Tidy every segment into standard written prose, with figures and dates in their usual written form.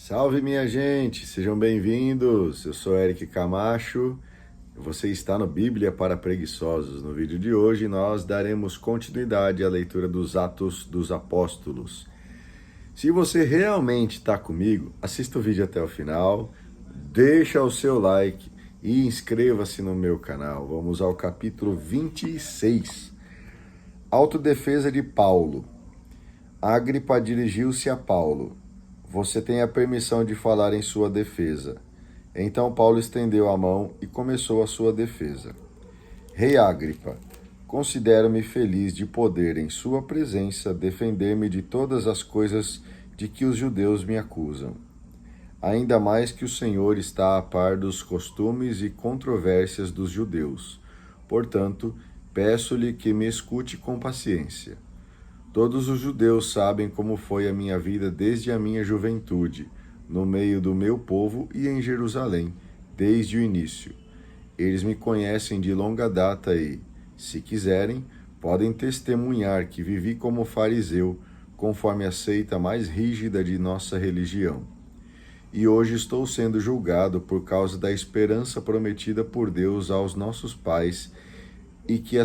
Salve, minha gente, sejam bem-vindos. Eu sou Eric Camacho e você está no Bíblia para Preguiçosos. No vídeo de hoje nós daremos continuidade à leitura dos Atos dos Apóstolos. Se você realmente está comigo, assista o vídeo até o final, deixa o seu like e inscreva-se no meu canal. Vamos ao capítulo 26. Autodefesa de Paulo. Agripa dirigiu-se a Paulo. Você tem a permissão de falar em sua defesa. Então Paulo estendeu a mão e começou a sua defesa. Rei Agripa, considero-me feliz de poder, em sua presença, defender-me de todas as coisas de que os judeus me acusam. Ainda mais que o Senhor está a par dos costumes e controvérsias dos judeus. Portanto, peço-lhe que me escute com paciência. Todos os judeus sabem como foi a minha vida desde a minha juventude, no meio do meu povo e em Jerusalém, desde o início. Eles me conhecem de longa data e, se quiserem, podem testemunhar que vivi como fariseu, conforme a seita mais rígida de nossa religião. E hoje estou sendo julgado por causa da esperança prometida por Deus aos nossos pais e que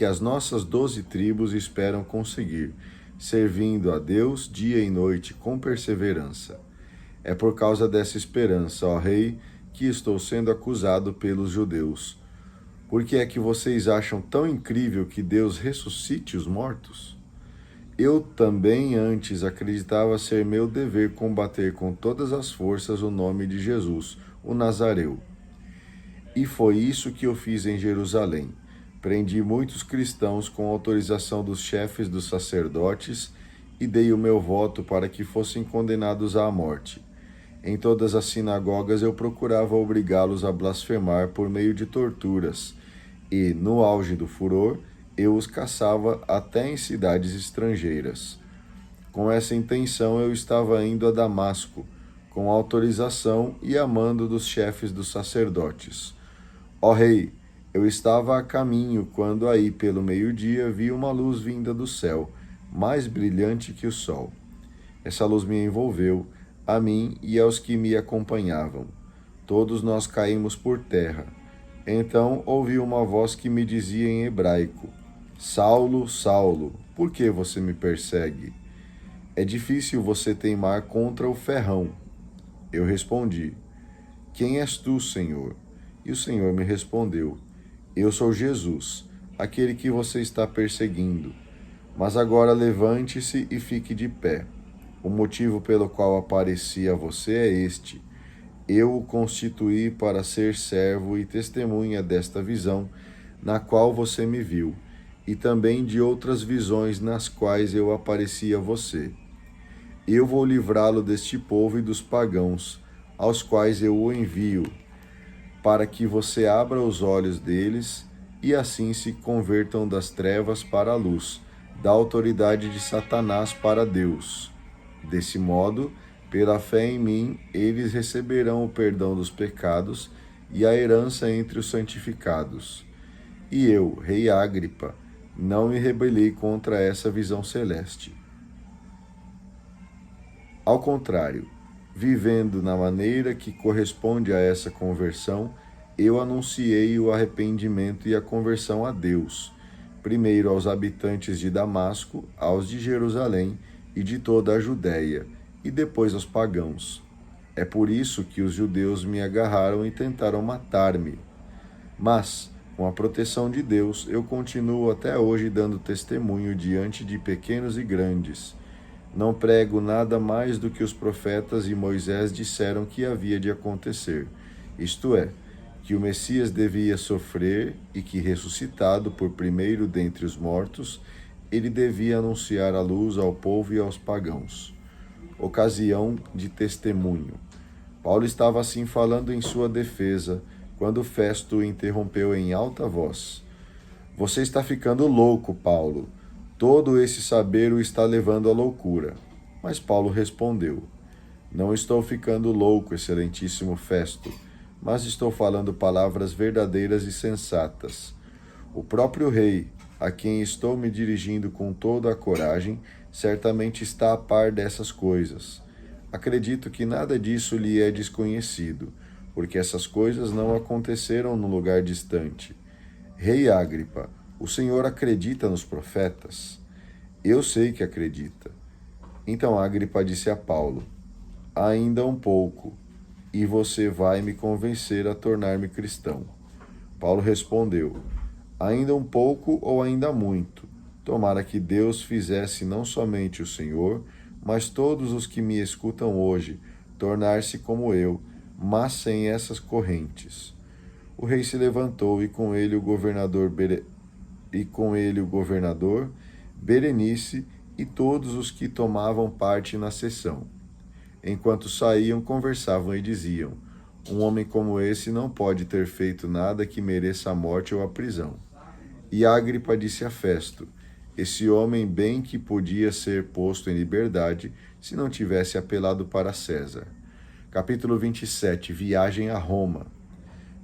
as nossas 12 tribos esperam conseguir, servindo a Deus dia e noite com perseverança. É por causa dessa esperança, ó Rei, que estou sendo acusado pelos judeus. Por que é que vocês acham tão incrível que Deus ressuscite os mortos? Eu também antes acreditava ser meu dever combater com todas as forças o nome de Jesus, o Nazareu. E foi isso que eu fiz em Jerusalém. Prendi muitos cristãos com autorização dos chefes dos sacerdotes e dei o meu voto para que fossem condenados à morte. Em todas as sinagogas eu procurava obrigá-los a blasfemar por meio de torturas e, no auge do furor, eu os caçava até em cidades estrangeiras. Com essa intenção eu estava indo a Damasco, com autorização e a mando dos chefes dos sacerdotes. Ó Rei, eu estava a caminho quando aí pelo meio-dia vi uma luz vinda do céu, mais brilhante que o sol. Essa luz me envolveu, a mim e aos que me acompanhavam. Todos nós caímos por terra. Então ouvi uma voz que me dizia em hebraico: Saulo, Saulo, por que você me persegue? É difícil você teimar contra o ferrão. Eu respondi: Quem és tu, Senhor? E o Senhor me respondeu: Eu sou Jesus, aquele que você está perseguindo. Mas agora levante-se e fique de pé. O motivo pelo qual apareci a você é este: eu o constituí para ser servo e testemunha desta visão, na qual você me viu, e também de outras visões nas quais eu apareci a você. Eu vou livrá-lo deste povo e dos pagãos, aos quais eu o envio, para que você abra os olhos deles e assim se convertam das trevas para a luz, da autoridade de Satanás para Deus. Desse modo, pela fé em mim, eles receberão o perdão dos pecados e a herança entre os santificados. E eu, Rei Agripa, não me rebelei contra essa visão celeste. Ao contrário, vivendo na maneira que corresponde a essa conversão, eu anunciei o arrependimento e a conversão a Deus, primeiro aos habitantes de Damasco, aos de Jerusalém e de toda a Judéia, e depois aos pagãos. É por isso que os judeus me agarraram e tentaram matar-me. Mas, com a proteção de Deus, eu continuo até hoje dando testemunho diante de pequenos e grandes. Não prego nada mais do que os profetas e Moisés disseram que havia de acontecer, isto é, que o Messias devia sofrer e que, ressuscitado por primeiro dentre os mortos, ele devia anunciar a luz ao povo e aos pagãos. Ocasião de testemunho. Paulo estava assim falando em sua defesa, quando Festo o interrompeu em alta voz. Você está ficando louco, Paulo. Todo esse saber o está levando à loucura. Mas Paulo respondeu: Não estou ficando louco, excelentíssimo Festo, mas estou falando palavras verdadeiras e sensatas. O próprio rei, a quem estou me dirigindo com toda a coragem, certamente está a par dessas coisas. Acredito que nada disso lhe é desconhecido, porque essas coisas não aconteceram num lugar distante. Rei Agripa, o senhor acredita nos profetas? Eu sei que acredita. Então Agripa disse a Paulo: ainda um pouco, e você vai me convencer a tornar-me cristão. Paulo respondeu: ainda um pouco ou ainda muito? Tomara que Deus fizesse não somente o Senhor, mas todos os que me escutam hoje, tornar-se como eu, mas sem essas correntes. O rei se levantou e com ele o governador Berenice e todos os que tomavam parte na sessão. Enquanto saíam, conversavam e diziam: um homem como esse não pode ter feito nada que mereça a morte ou a prisão. E Agripa disse a Festo: esse homem bem que podia ser posto em liberdade se não tivesse apelado para César. Capítulo 27. Viagem a Roma.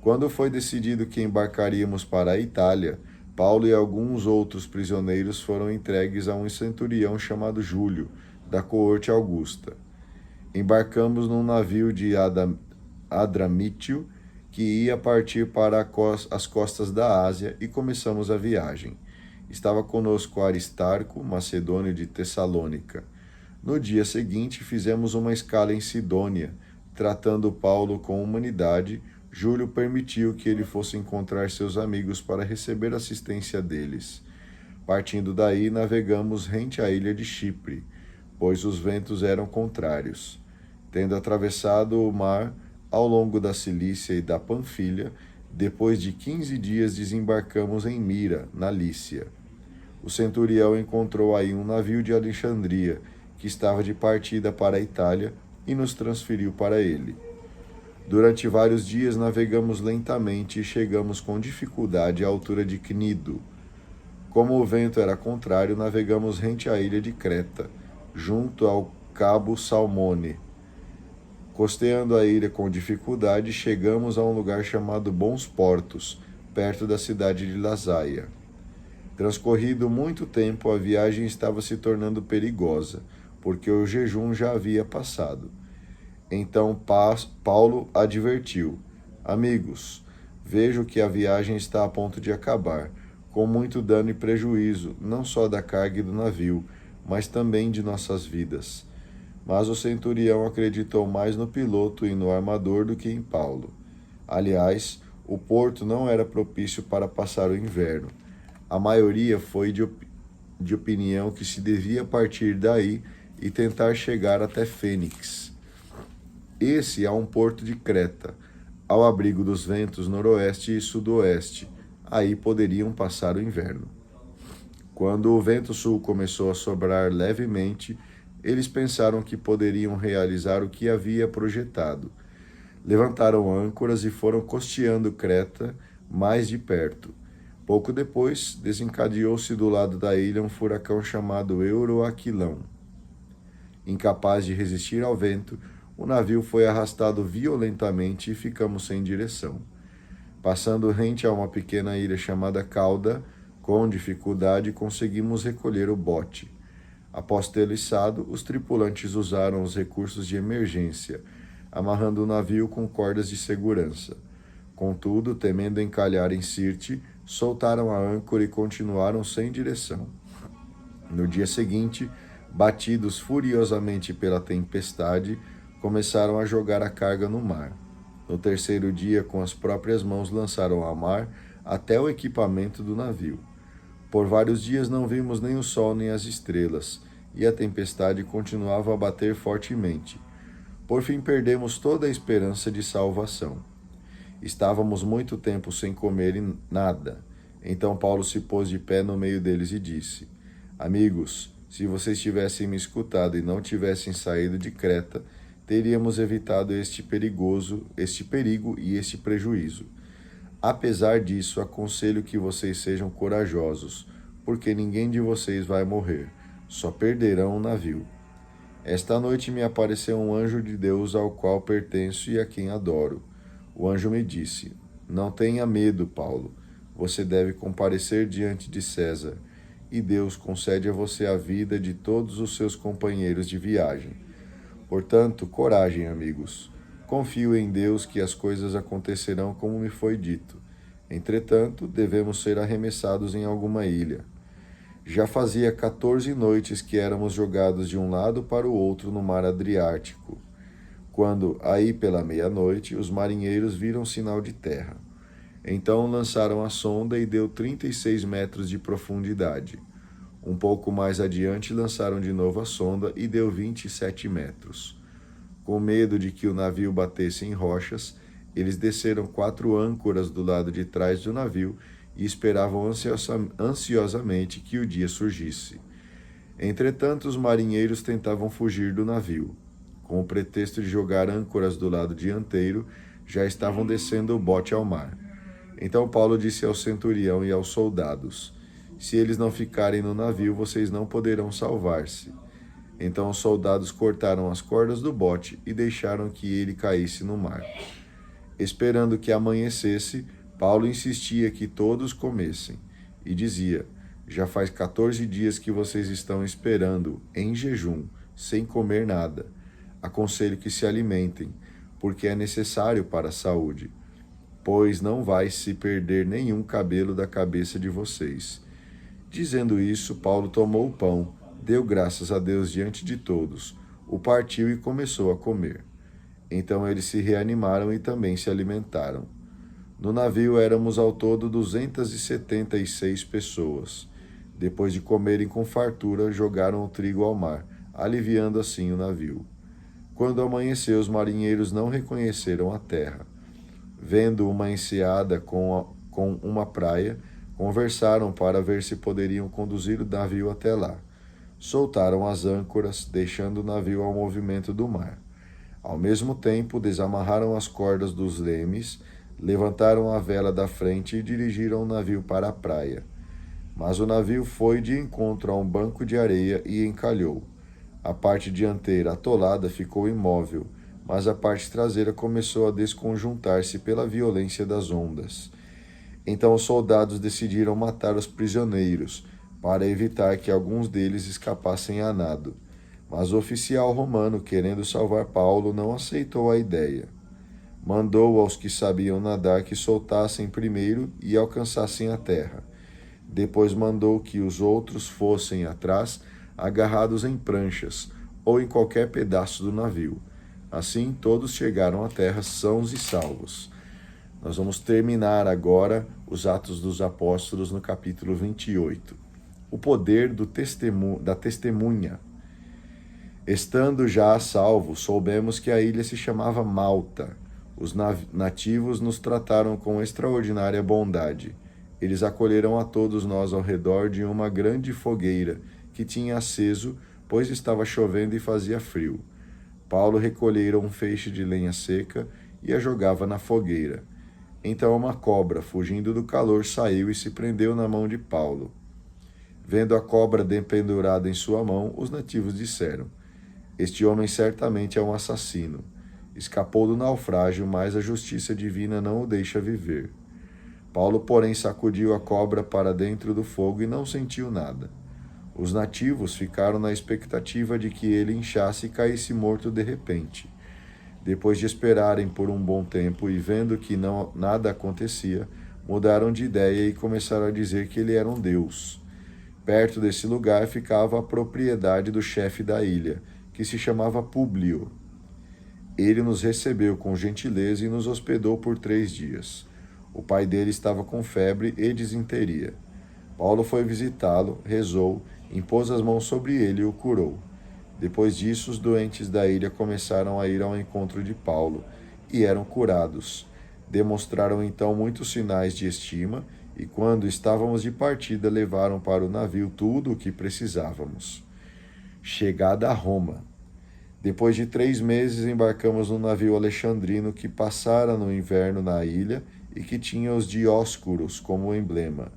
Quando foi decidido que embarcaríamos para a Itália, Paulo e alguns outros prisioneiros foram entregues a um centurião chamado Júlio, da coorte Augusta. Embarcamos num navio de Adramítio, que ia partir para as costas da Ásia, e começamos a viagem. Estava conosco Aristarco, macedônio de Tessalônica. No dia seguinte, fizemos uma escala em Sidônia. Tratando Paulo com humanidade, Júlio permitiu que ele fosse encontrar seus amigos para receber assistência deles. Partindo daí, navegamos rente à ilha de Chipre, pois os ventos eram contrários. Tendo atravessado o mar ao longo da Cilícia e da Panfilha, depois de 15 dias desembarcamos em Mira, na Lícia. O centurião encontrou aí um navio de Alexandria, que estava de partida para a Itália, e nos transferiu para ele. Durante vários dias navegamos lentamente e chegamos com dificuldade à altura de Cnido. Como o vento era contrário, navegamos rente à ilha de Creta, junto ao cabo Salmone. Costeando a ilha com dificuldade, chegamos a um lugar chamado Bons Portos, perto da cidade de Lasaia. Transcorrido muito tempo, a viagem estava se tornando perigosa, porque o jejum já havia passado. Então Paulo advertiu: amigos, vejo que a viagem está a ponto de acabar, com muito dano e prejuízo, não só da carga e do navio, mas também de nossas vidas. Mas o centurião acreditou mais no piloto e no armador do que em Paulo. Aliás, o porto não era propício para passar o inverno. A maioria foi de opinião que se devia partir daí e tentar chegar até Fênix. Esse é um porto de Creta, ao abrigo dos ventos noroeste e sudoeste. Aí poderiam passar o inverno. Quando o vento sul começou a soprar levemente, eles pensaram que poderiam realizar o que havia projetado. Levantaram âncoras e foram costeando Creta mais de perto. Pouco depois, desencadeou-se do lado da ilha um furacão chamado Euroaquilão. Incapaz de resistir ao vento, o navio foi arrastado violentamente e ficamos sem direção. Passando rente a uma pequena ilha chamada Cauda, com dificuldade conseguimos recolher o bote. Após tê-lo içado, os tripulantes usaram os recursos de emergência, amarrando o navio com cordas de segurança. Contudo, temendo encalhar em Sirte, soltaram a âncora e continuaram sem direção. No dia seguinte, batidos furiosamente pela tempestade, começaram a jogar a carga no mar. No terceiro dia, com as próprias mãos, lançaram ao mar até o equipamento do navio. Por vários dias não vimos nem o sol nem as estrelas, e a tempestade continuava a bater fortemente. Por fim, perdemos toda a esperança de salvação. Estávamos muito tempo sem comer nada. Então Paulo se pôs de pé no meio deles e disse: amigos, se vocês tivessem me escutado e não tivessem saído de Creta, teríamos evitado este perigo e este prejuízo. Apesar disso, aconselho que vocês sejam corajosos, porque ninguém de vocês vai morrer, só perderão o navio. Esta noite me apareceu um anjo de Deus ao qual pertenço e a quem adoro. O anjo me disse: não tenha medo, Paulo, você deve comparecer diante de César. e Deus concede a você a vida de todos os seus companheiros de viagem. Portanto, coragem, amigos. Confio em Deus que as coisas acontecerão como me foi dito. Entretanto, devemos ser arremessados em alguma ilha. Já fazia 14 noites que éramos jogados de um lado para o outro no mar Adriático, quando, aí pela meia-noite, os marinheiros viram sinal de terra. Então lançaram a sonda e deu 36 metros de profundidade. Um pouco mais adiante lançaram de novo a sonda e deu 27 metros. Com medo de que o navio batesse em rochas, eles desceram 4 âncoras do lado de trás do navio e esperavam ansiosamente que o dia surgisse. Entretanto, os marinheiros tentavam fugir do navio. Com o pretexto de jogar âncoras do lado dianteiro, já estavam descendo o bote ao mar. Então Paulo disse ao centurião e aos soldados: se eles não ficarem no navio, vocês não poderão salvar-se. Então os soldados cortaram as cordas do bote e deixaram que ele caísse no mar. Esperando que amanhecesse, Paulo insistia que todos comessem, e dizia: já faz 14 dias que vocês estão esperando, em jejum, sem comer nada. Aconselho que se alimentem, porque é necessário para a saúde, pois não vai se perder nenhum cabelo da cabeça de vocês. Dizendo isso, Paulo tomou o pão, deu graças a Deus diante de todos, o partiu e começou a comer. Então eles se reanimaram e também se alimentaram. No navio éramos ao todo 276 pessoas. Depois de comerem com fartura, jogaram o trigo ao mar, aliviando assim o navio. Quando amanheceu, os marinheiros não reconheceram a terra. Vendo uma enseada com uma praia, conversaram para ver se poderiam conduzir o navio até lá. Soltaram as âncoras, deixando o navio ao movimento do mar. Ao mesmo tempo, desamarraram as cordas dos lemes, levantaram a vela da frente e dirigiram o navio para a praia. Mas o navio foi de encontro a um banco de areia e encalhou. A parte dianteira, atolada, ficou imóvel, mas a parte traseira começou a desconjuntar-se pela violência das ondas. Então os soldados decidiram matar os prisioneiros, para evitar que alguns deles escapassem a nado. Mas o oficial romano, querendo salvar Paulo, não aceitou a ideia. Mandou aos que sabiam nadar que soltassem primeiro e alcançassem a terra. Depois mandou que os outros fossem atrás, agarrados em pranchas ou em qualquer pedaço do navio. Assim, todos chegaram à terra sãos e salvos. Nós vamos terminar agora os Atos dos Apóstolos no capítulo 28. O poder da testemunha. Estando já a salvo, soubemos que a ilha se chamava Malta. Os nativos nos trataram com extraordinária bondade. Eles acolheram a todos nós ao redor de uma grande fogueira que tinha aceso, pois estava chovendo e fazia frio. Paulo recolhera um feixe de lenha seca e a jogava na fogueira. Então uma cobra, fugindo do calor, saiu e se prendeu na mão de Paulo. Vendo a cobra dependurada em sua mão, os nativos disseram: este homem certamente é um assassino. Escapou do naufrágio, mas a justiça divina não o deixa viver. Paulo, porém, sacudiu a cobra para dentro do fogo e não sentiu nada. Os nativos ficaram na expectativa de que ele inchasse e caísse morto de repente. Depois de esperarem por um bom tempo e vendo que nada acontecia, mudaram de ideia e começaram a dizer que ele era um deus. Perto desse lugar ficava a propriedade do chefe da ilha, que se chamava Públio. Ele nos recebeu com gentileza e nos hospedou por 3 dias. O pai dele estava com febre e disenteria. Paulo foi visitá-lo, rezou, impôs as mãos sobre ele e o curou. Depois disso, os doentes da ilha começaram a ir ao encontro de Paulo e eram curados. Demonstraram então muitos sinais de estima e, quando estávamos de partida, levaram para o navio tudo o que precisávamos. Chegada a Roma. Depois de 3 meses, embarcamos num navio alexandrino que passara no inverno na ilha e que tinha os Dióscuros como emblema.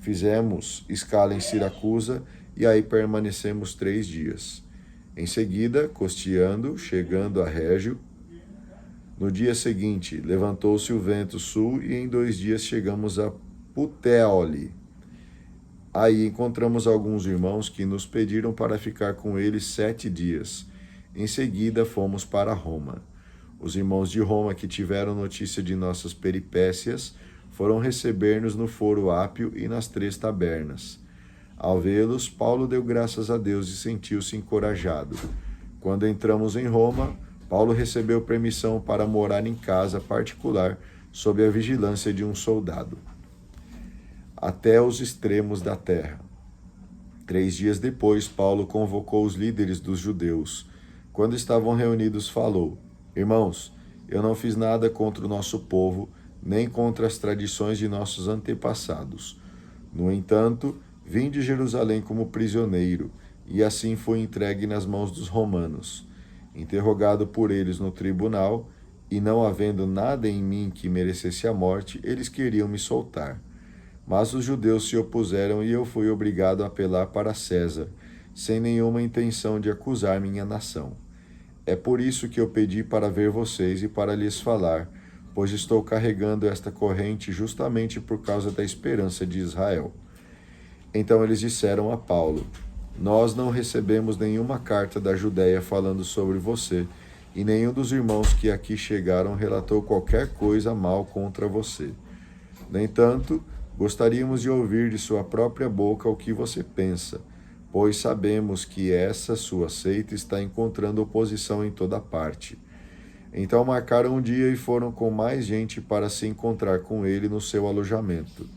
Fizemos escala em Siracusa e aí permanecemos 3 dias. Em seguida, costeando, chegando a Régio. No dia seguinte, levantou-se o vento sul e em 2 dias chegamos a Puteoli. Depois de 3 dias, embarcamos num navio alexandrino que passara no inverno na ilha e que tinha os Dióscuros como emblema. Fizemos escala em Siracusa e aí permanecemos 3 dias. Em seguida, costeando, chegando a Régio. No dia seguinte, levantou-se o vento sul e em 2 dias chegamos a Puteoli. Aí encontramos alguns irmãos que nos pediram para ficar com eles 7 dias. Em seguida, fomos para Roma. Os irmãos de Roma que tiveram notícia de nossas peripécias foram receber-nos no Foro Ápio e nas 3 tabernas. Ao vê-los, Paulo deu graças a Deus e sentiu-se encorajado. Quando entramos em Roma, Paulo recebeu permissão para morar em casa particular sob a vigilância de um soldado, até os extremos da terra. 3 dias depois, Paulo convocou os líderes dos judeus. Quando estavam reunidos, falou: Irmãos, eu não fiz nada contra o nosso povo, nem contra as tradições de nossos antepassados. No entanto, vim de Jerusalém como prisioneiro, e assim fui entregue nas mãos dos romanos. Interrogado por eles no tribunal, e não havendo nada em mim que merecesse a morte, eles queriam me soltar. Mas os judeus se opuseram e eu fui obrigado a apelar para César, sem nenhuma intenção de acusar minha nação. É por isso que eu pedi para ver vocês e para lhes falar, pois estou carregando esta corrente justamente por causa da esperança de Israel. Então eles disseram a Paulo: Nós não recebemos nenhuma carta da Judéia falando sobre você, e nenhum dos irmãos que aqui chegaram relatou qualquer coisa mal contra você. No entanto, gostaríamos de ouvir de sua própria boca o que você pensa, pois sabemos que essa sua seita está encontrando oposição em toda parte. Então marcaram um dia e foram com mais gente para se encontrar com ele no seu alojamento.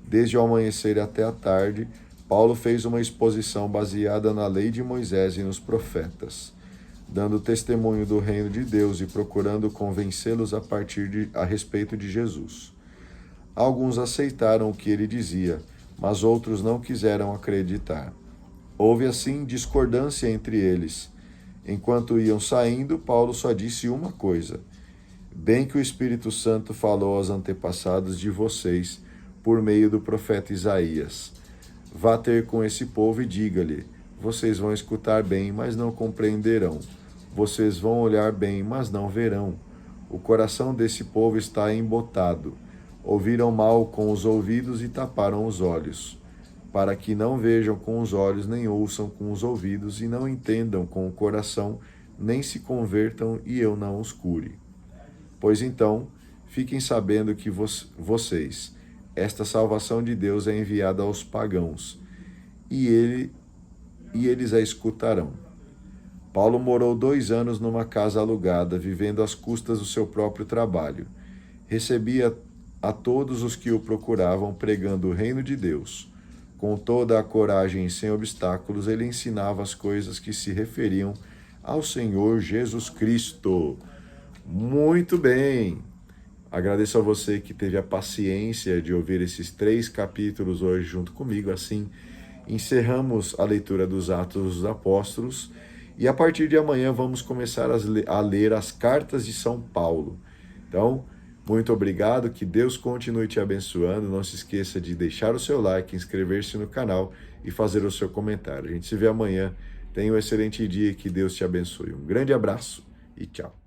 Desde o amanhecer até a tarde, Paulo fez uma exposição baseada na lei de Moisés e nos profetas, dando testemunho do reino de Deus e procurando convencê-los a respeito de Jesus. Alguns aceitaram o que ele dizia, mas outros não quiseram acreditar. Houve assim discordância entre eles. Enquanto iam saindo, Paulo só disse uma coisa: Bem que o Espírito Santo falou aos antepassados de vocês, por meio do profeta Isaías. Vá ter com esse povo e diga-lhe: vocês vão escutar bem, mas não compreenderão. Vocês vão olhar bem, mas não verão. O coração desse povo está embotado. Ouviram mal com os ouvidos e taparam os olhos, para que não vejam com os olhos, nem ouçam com os ouvidos, e não entendam com o coração, nem se convertam, e eu não os cure. Pois então, fiquem sabendo que vocês, esta salvação de Deus é enviada aos pagãos, e eles a escutarão. Paulo morou 2 anos numa casa alugada, vivendo às custas do seu próprio trabalho. Recebia a todos os que o procuravam, pregando o reino de Deus. Com toda a coragem e sem obstáculos, ele ensinava as coisas que se referiam ao Senhor Jesus Cristo. Muito bem! Agradeço a você que teve a paciência de ouvir esses 3 capítulos hoje junto comigo. Assim, encerramos a leitura dos Atos dos Apóstolos e a partir de amanhã vamos começar a ler as cartas de São Paulo. Então, muito obrigado, que Deus continue te abençoando. Não se esqueça de deixar o seu like, inscrever-se no canal e fazer o seu comentário. A gente se vê amanhã. Tenha um excelente dia e que Deus te abençoe. Um grande abraço e tchau.